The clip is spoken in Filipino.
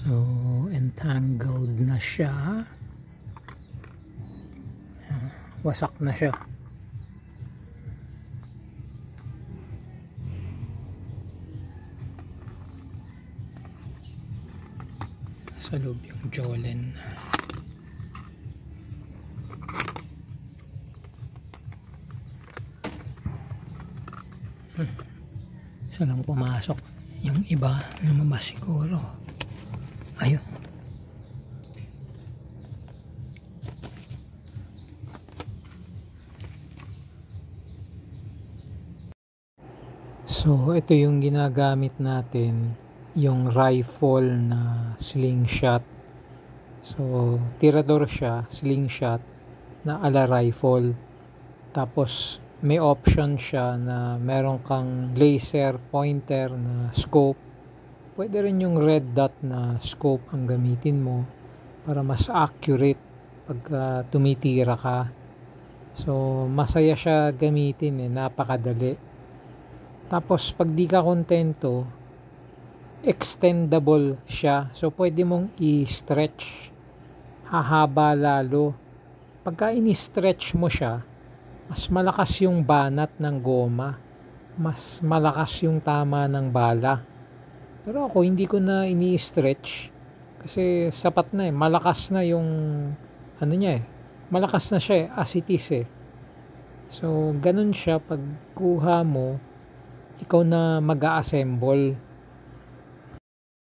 So, entangled na siya. Wasak na siya. Sa loob yung Jolene. Isa lang pumasok. Yung iba lumabas siguro. Ayun. So ito yung ginagamit natin, yung rifle na slingshot. So tirador siya, slingshot na ala rifle. Tapos may option siya na meron kang laser pointer na scope. Pwede rin yung red dot na scope ang gamitin mo para mas accurate pagka tumitira ka. So masaya siya gamitin, napakadali. Tapos pag di ka kontento, extendable siya. So pwede mong i-stretch. Hahaba lalo. Pagka ini-stretch mo siya, mas malakas yung banat ng goma. Mas malakas yung tama ng bala. Pero ako hindi ko na ini-stretch. Kasi sapat na malakas na yung ano niya Malakas na siya as it is So ganun siya pag kuha mo, ikaw na mag-a-assemble.